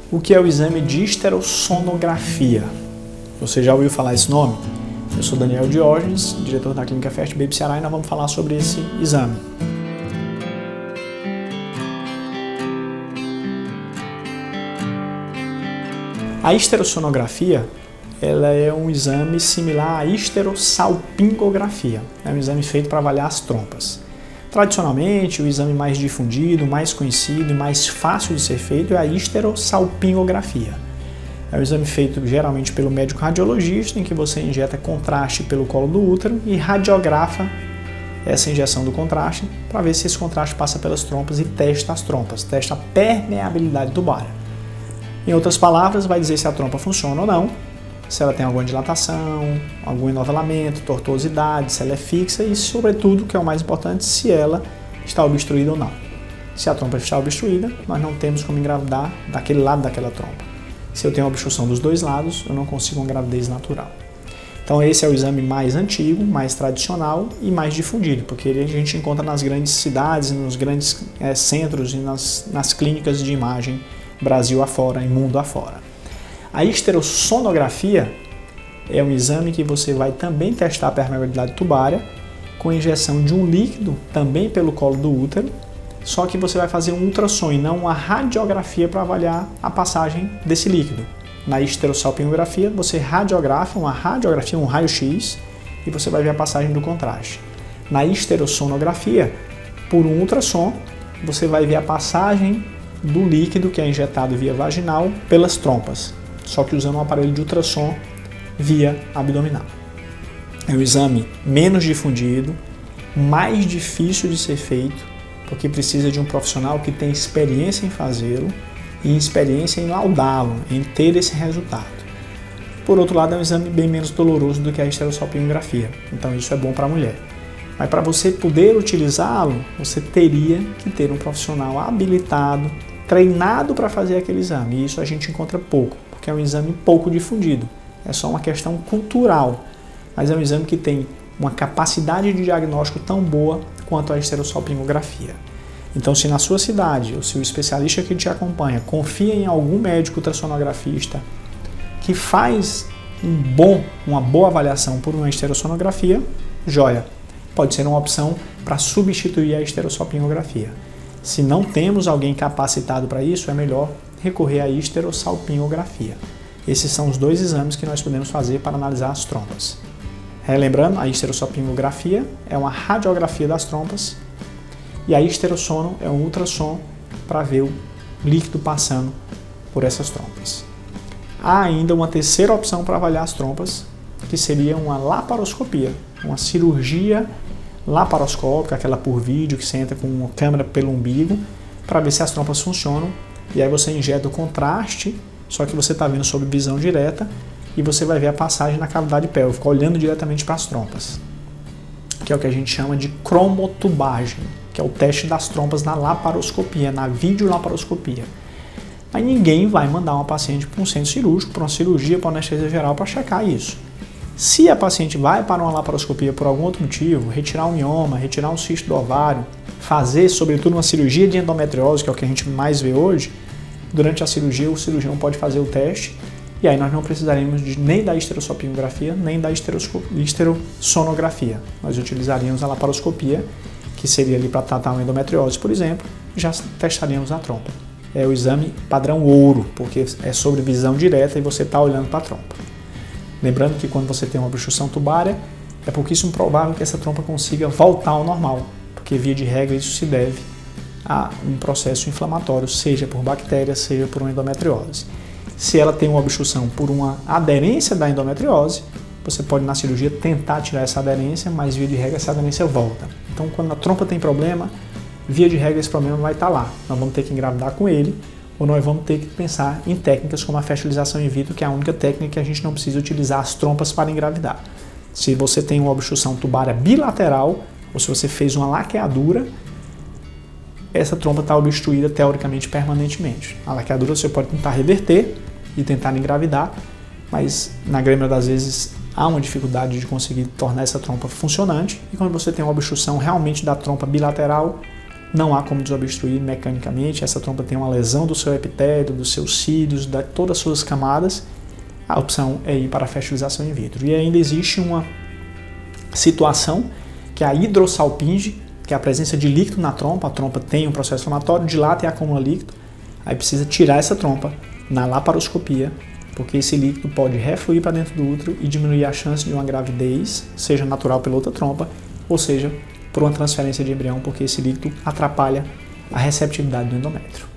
O que é o exame de histerossonografia? Você já ouviu falar esse nome? Eu sou Daniel Diógenes, diretor da Clínica First Baby Ceará, e nós vamos falar sobre esse exame. A histerossonografia, ela é um exame similar à histerossalpingografia. É um exame feito para avaliar as trompas. Tradicionalmente, o exame mais difundido, mais conhecido e mais fácil de ser feito é a histerossalpingografia. É um exame feito geralmente pelo médico radiologista, em que você injeta contraste pelo colo do útero e radiografa essa injeção do contraste para ver se esse contraste passa pelas trompas e testa as trompas, testa a permeabilidade tubária. Em outras palavras, vai dizer se a trompa funciona ou não, se ela tem alguma dilatação, algum enovelamento, tortuosidade, se ela é fixa e, sobretudo, que é o mais importante, se ela está obstruída ou não. Se a trompa está obstruída, nós não temos como engravidar daquele lado daquela trompa. Se eu tenho obstrução dos dois lados, eu não consigo uma gravidez natural. Então esse é o exame mais antigo, mais tradicional e mais difundido, porque a gente encontra nas grandes cidades, nos grandes centros e nas clínicas de imagem Brasil afora e mundo afora. A histerossonografia é um exame que você vai também testar a permeabilidade tubária com injeção de um líquido também pelo colo do útero, só que você vai fazer um ultrassom e não uma radiografia para avaliar a passagem desse líquido. Na histerossalpingografia, você radiografa, um raio-x, e você vai ver a passagem do contraste. Na histerossonografia, por um ultrassom, você vai ver a passagem do líquido que é injetado via vaginal pelas trompas, só que usando um aparelho de ultrassom via abdominal. É um exame menos difundido, mais difícil de ser feito, porque precisa de um profissional que tem experiência em fazê-lo e experiência em laudá-lo, em ter esse resultado. Por outro lado, é um exame bem menos doloroso do que a histerossalpingografia, então isso é bom para a mulher. Mas para você poder utilizá-lo, você teria que ter um profissional habilitado, treinado para fazer aquele exame, e isso a gente encontra pouco, porque é um exame pouco difundido, é só uma questão cultural, mas é um exame que tem uma capacidade de diagnóstico tão boa quanto a histerossalpingografia. Então, se na sua cidade, ou se o especialista que te acompanha confia em algum médico ultrassonografista que faz uma boa avaliação por uma histerossonografia, joia, pode ser uma opção para substituir a histerossalpingografia. Se não temos alguém capacitado para isso, é melhor recorrer à histerossalpingografia. Esses são os dois exames que nós podemos fazer para analisar as trompas. Lembrando, a histerossalpingografia é uma radiografia das trompas e a histerossono é um ultrassom para ver o líquido passando por essas trompas. Há ainda uma terceira opção para avaliar as trompas, que seria uma laparoscopia, uma cirurgia laparoscópica, aquela por vídeo que você entra com uma câmera pelo umbigo para ver se as trompas funcionam, e aí você injeta o contraste, só que você está vendo sob visão direta e você vai ver a passagem na cavidade pélvica, olhando diretamente para as trompas, que é o que a gente chama de cromotubagem, que é o teste das trompas na laparoscopia, na videolaparoscopia. Mas ninguém vai mandar uma paciente para um centro cirúrgico, para uma cirurgia, para uma anestesia geral para checar isso. Se a paciente vai para uma laparoscopia por algum outro motivo, retirar um mioma, retirar um cisto do ovário, fazer sobretudo uma cirurgia de endometriose, que é o que a gente mais vê hoje, durante a cirurgia o cirurgião pode fazer o teste e aí nós não precisaremos nem da histerossalpingografia nem da histerossonografia. Nós utilizaríamos a laparoscopia, que seria ali para tratar uma endometriose, por exemplo, e já testaríamos a trompa. É o exame padrão ouro, porque é sobre visão direta e você está olhando para a trompa. Lembrando que quando você tem uma obstrução tubária, é pouquíssimo provável que essa trompa consiga voltar ao normal, porque via de regra isso se deve a um processo inflamatório, seja por bactérias, seja por uma endometriose. Se ela tem uma obstrução por uma aderência da endometriose, você pode na cirurgia tentar tirar essa aderência, mas via de regra essa aderência volta. Então quando a trompa tem problema, via de regra esse problema vai estar lá. Nós vamos ter que engravidar com ele, ou nós vamos ter que pensar em técnicas como a fertilização in vitro, que é a única técnica que a gente não precisa utilizar as trompas para engravidar. Se você tem uma obstrução tubária bilateral, ou se você fez uma laqueadura, essa trompa está obstruída teoricamente permanentemente. A laqueadura você pode tentar reverter e tentar engravidar, mas na grande maioria das vezes há uma dificuldade de conseguir tornar essa trompa funcionante, e quando você tem uma obstrução realmente da trompa bilateral, não há como desobstruir mecanicamente, essa trompa tem uma lesão do seu epitélio, dos seus cílios, de todas as suas camadas, a opção é ir para a fertilização in vitro. E ainda existe uma situação que é a hidrossalpinge, que é a presença de líquido na trompa, a trompa tem um processo inflamatório, dilata e acumula líquido, aí precisa tirar essa trompa na laparoscopia, porque esse líquido pode refluir para dentro do útero e diminuir a chance de uma gravidez, seja natural pela outra trompa, ou seja, por uma transferência de embrião, porque esse líquido atrapalha a receptividade do endométrio.